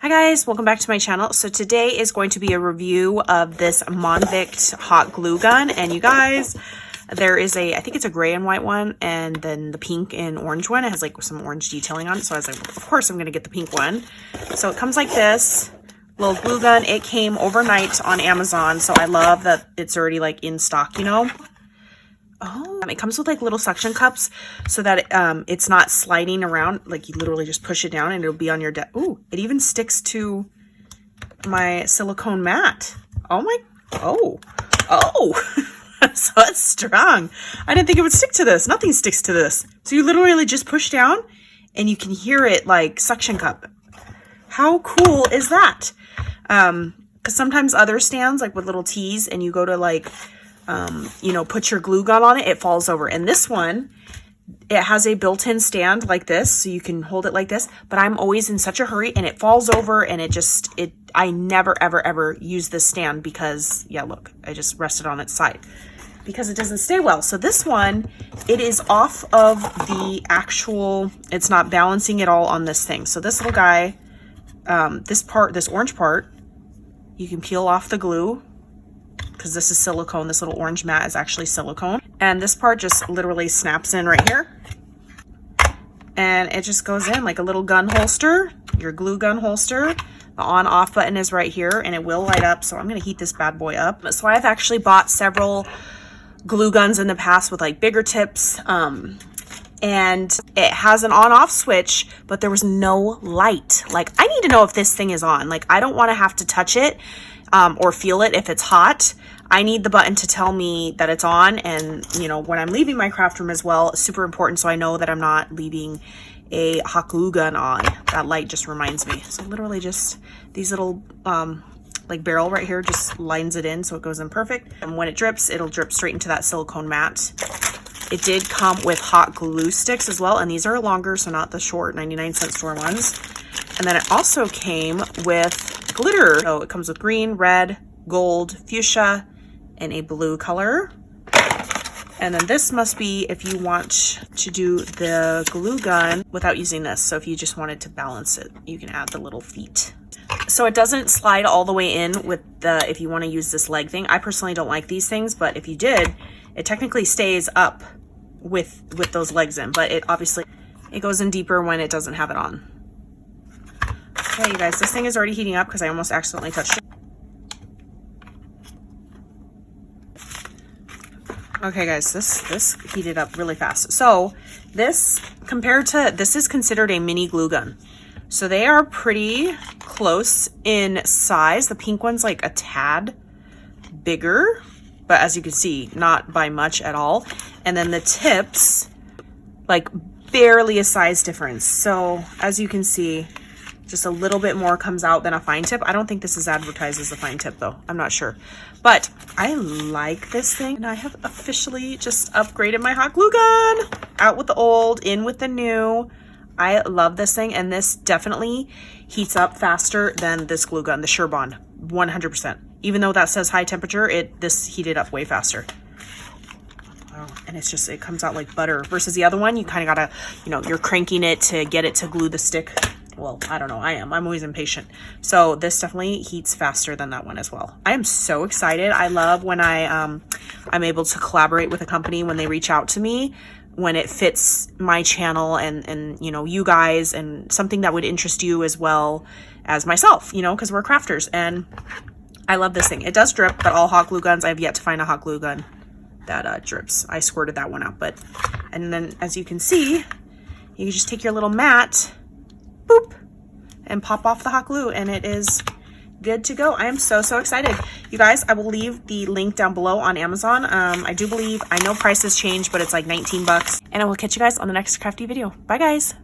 Hi guys, welcome back to my channel. So today is going to be a review of this Monvict hot glue gun. And you guys, there is I think it's a gray and white one, and then the pink and orange one. It has like some orange detailing on it. So I was like, of course I'm going to get the pink one. So it comes like this little glue gun. It came overnight on Amazon. So I love that it's already like in stock, you know. Oh, it comes with like little suction cups so that it's not sliding around. Like you literally just push it down and it'll be on your desk. Ooh, it even sticks to my silicone mat. Oh, so it's strong. I didn't think it would stick to this. Nothing sticks to this. So you literally just push down and you can hear it like suction cup. How cool is that? Because sometimes other stands like with little T's and you go to like, you know, put your glue gun on it, it falls over. And this one, it has a built-in stand like this, so you can hold it like this, but I'm always in such a hurry and it falls over and I never, ever use this stand because, yeah, look, I just rested on its side because it doesn't stay well. So this one, it is off of the actual, it's not balancing at all on this thing. So this little guy, this orange part, you can peel off the glue, because this is silicone. This little orange mat is actually silicone. And this part just literally snaps in right here. And it just goes in like a little gun holster, your glue gun holster. The on-off button is right here and it will light up. So I'm going to heat this bad boy up. So I've actually bought several glue guns in the past with like bigger tips. And it has an on-off switch, but there was no light. Like, I need to know if this thing is on. Like, I don't want to have to touch it or feel it if it's hot. I need the button to tell me that it's on. And, you know, when I'm leaving my craft room as well, super important so I know that I'm not leaving a hot glue gun on. That light just reminds me. So literally just these little like barrel right here just lines it in so it goes in perfect. And when it drips, it'll drip straight into that silicone mat. It did come with hot glue sticks as well, and these are longer, so not the short 99-cent store ones. And then it also came with glitter. So it comes with green, red, gold, fuchsia, and a blue color. And then this must be if you want to do the glue gun without using this. So if you just wanted to balance it, you can add the little feet. So it doesn't slide all the way in with the, if you want to use this leg thing. I personally don't like these things, but if you did, it technically stays up with those legs in, but it obviously, it goes in deeper when it doesn't have it on. Okay, you guys, this thing is already heating up because I almost accidentally touched it. Okay guys, this heated up really fast. So this, compared to, this is considered a mini glue gun. So they are pretty close in size. The pink one's like a tad bigger, but as you can see, not by much at all. And then the tips, like barely a size difference. So as you can see, just a little bit more comes out than a fine tip. I don't think this is advertised as a fine tip though. I'm not sure. But I like this thing, and I have officially just upgraded my hot glue gun. Out with the old, in with the new. I love this thing, and this definitely heats up faster than this glue gun, the Surebond, 100%. Even though that says high temperature, this heated up way faster. Oh, and it's just, it comes out like butter. Versus the other one, you kind of gotta, you know, you're cranking it to get it to glue the stick. Well, I don't know, I'm always impatient. So this definitely heats faster than that one as well. I am so excited. I love when I'm able to collaborate with a company when they reach out to me, when it fits my channel and you know, you guys, and something that would interest you as well as myself, you know, because we're crafters. And I love this thing. It does drip, but all hot glue guns, I've yet to find a hot glue gun that drips. I squirted that one out, and then as you can see, you can just take your little mat, boop, and pop off the hot glue, and it is good to go. I am so excited. You guys, I will leave the link down below on Amazon. I do believe, I know prices change, but it's like 19 bucks. And I will catch you guys on the next crafty video. Bye guys.